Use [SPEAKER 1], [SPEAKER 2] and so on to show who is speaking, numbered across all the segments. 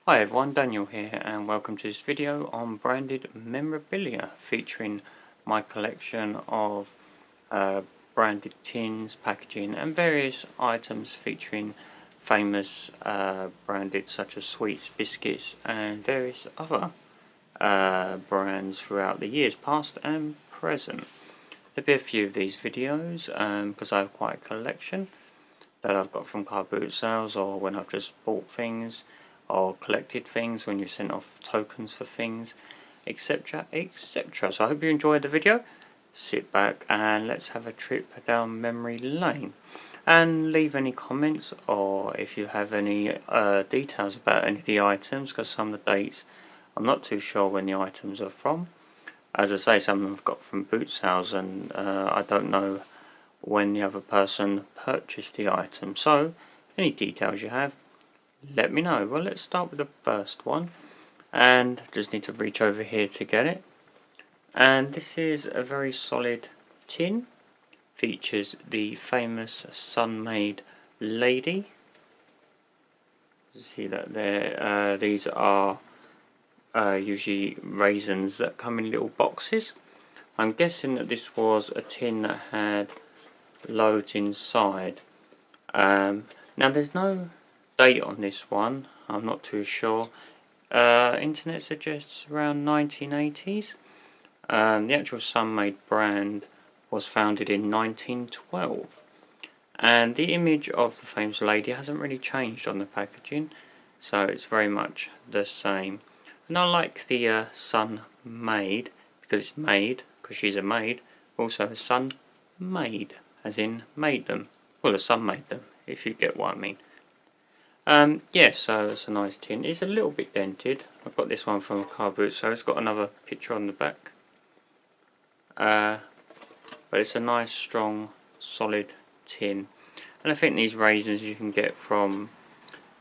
[SPEAKER 1] Hi everyone, Daniel here and welcome to this video on branded memorabilia featuring my collection of branded tins, packaging and various items featuring famous branded such as sweets, biscuits and various other brands throughout the years past and present. There'll be a few of these videos because I have quite a collection that I've got from car boot sales or when I've just bought things or collected things when you sent off tokens for things, etc, etc. So I hope you enjoyed the video. Sit back and let's have a trip down memory lane and leave any comments or if you have any details about any of the items, because some of the dates I'm not too sure when the items are from. As I say, some of them I've got from boot sales and I don't know when the other person purchased the item. So any details you have, let me know. Well, let's start with the first one and just need to reach over here to get it. And this is a very solid tin, features the famous Sonmade lady. See that there, these are usually raisins that come in little boxes. I'm guessing that this was a tin that had loads inside. Now there's no date on this one, I'm not too sure. Internet suggests around 1980s. The actual Sonmade brand was founded in 1912 and the image of the famous lady hasn't really changed on the packaging, so it's very much the same. And I like the Sonmade because it's made, because she's a maid, also Sonmade as in made them. Well, the sun made them, if you get what I mean. Yeah, so it's a nice tin. It's a little bit dented. I've got this one from a car boot, so it's got another picture on the back. But it's a nice, strong, solid tin. And I think these raisins you can get from,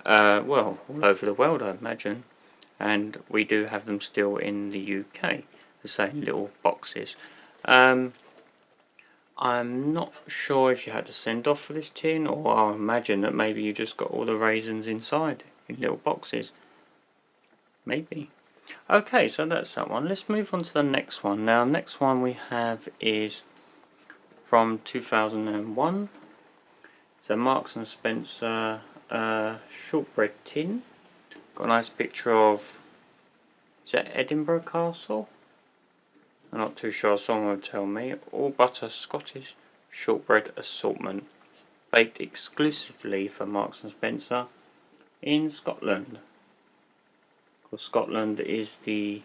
[SPEAKER 1] well, all over the world, I imagine. And we do have them still in the UK, the same little boxes. I'm not sure if you had to send off for this tin, or I imagine that maybe you just got all the raisins inside in little boxes. Maybe. Okay, so that's that one. Let's move on to the next one. Now, next one we have is from 2001. It's a Marks and Spencer shortbread tin. Got a nice picture of, is that Edinburgh Castle? I'm not too sure, someone would tell me. All butter Scottish shortbread assortment, baked exclusively for Marks and Spencer in Scotland. Of course, Scotland is the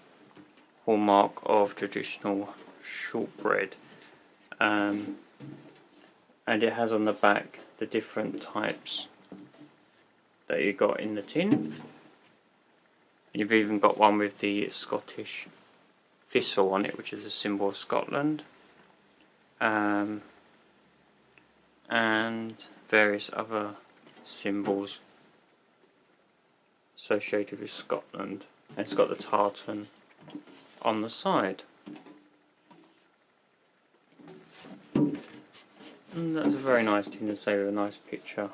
[SPEAKER 1] hallmark of traditional shortbread, and it has on the back the different types that you got in the tin. You've even got one with the Scottish thistle on it, which is a symbol of Scotland, and various other symbols associated with Scotland. And it's got the tartan on the side. And that's a very nice tin to say, with a nice picture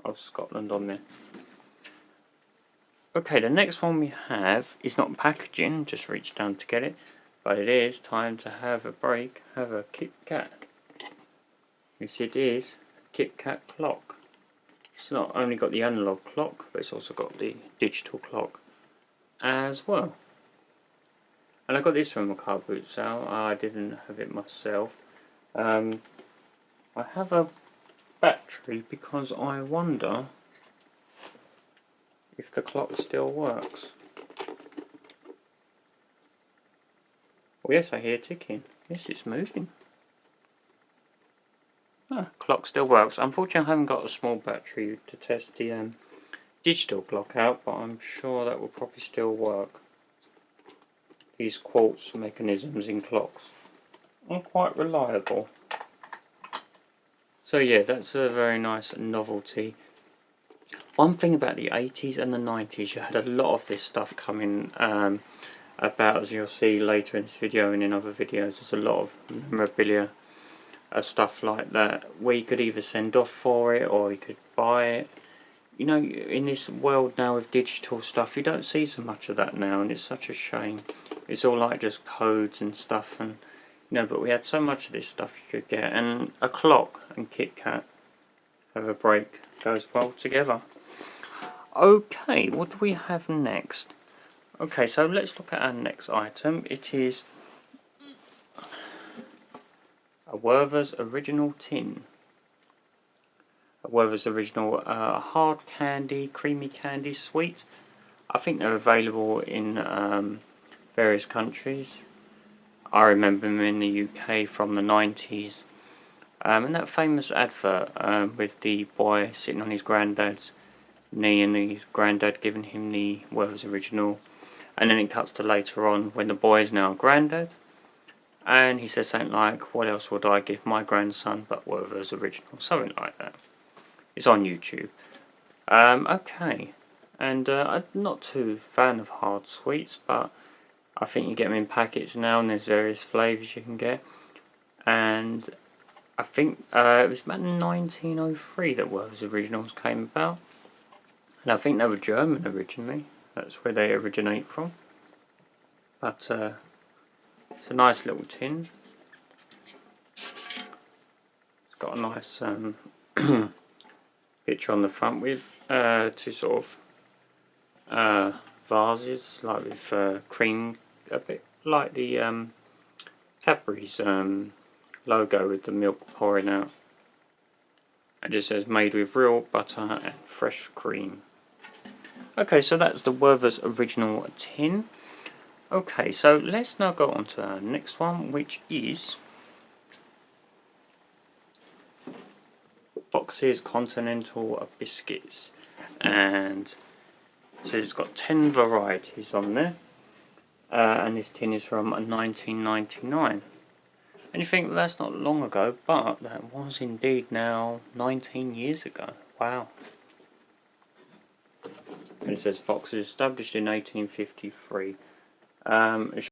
[SPEAKER 1] of Scotland on there. Okay, the next one we have is not packaging, just reached down to get it, but it is time to have a break, have a KitKat. Yes, it is a KitKat Clock. It's not only got the analog clock, but it's also got the digital clock as well. And I got this from a car boot sale. I didn't have it myself. I have a battery because I wonder if the clock still works. Oh yes, I hear ticking. Yes, it's moving. Clock still works. Unfortunately, I haven't got a small battery to test the digital clock out, but I'm sure that will probably still work. These quartz mechanisms in clocks are quite reliable. So yeah, that's a very nice novelty. One thing about the 80s and the 90s, you had a lot of this stuff coming about, as you'll see later in this video and in other videos. There's a lot of memorabilia stuff like that, where you could either send off for it or you could buy it. you know, in this world now with digital stuff, you don't see so much of that now, and it's such a shame. It's all like just codes and stuff, and you know, but we had so much of this stuff you could get, and a clock and KitKat have a break goes well together. Okay, what do we have next? Okay, so let's look at our next item. It is a Werthers original tin. A Werthers original hard candy, creamy candy sweet. I think they're available in various countries. I remember them in the UK from the 90s. And that famous advert with the boy sitting on his granddad's knee and his granddad giving him the Werthers original. And then it cuts to later on when the boy is now granddad. And he says something like, what else would I give my grandson but Werthers original? Something like that. It's on YouTube. Okay. And I'm not too fan of hard sweets, but I think you get them in packets now and there's various flavours you can get. And I think it was about 1903 that Werthers originals came about. And I think they were German originally. That's where they originate from. But it's a nice little tin. It's got a nice picture on the front with two sort of vases, like with cream, a bit like the Cadbury's logo with the milk pouring out. It just says made with real butter and fresh cream. Okay, so that's the Werthers original tin. Okay, so let's now go on to our next one, which is Fox's Continental Biscuits. And so it's got 10 varieties on there. And this tin is from 1999. And you think, well, that's not long ago, but that was indeed now 19 years ago. Wow. And it says Fox is established in 1853.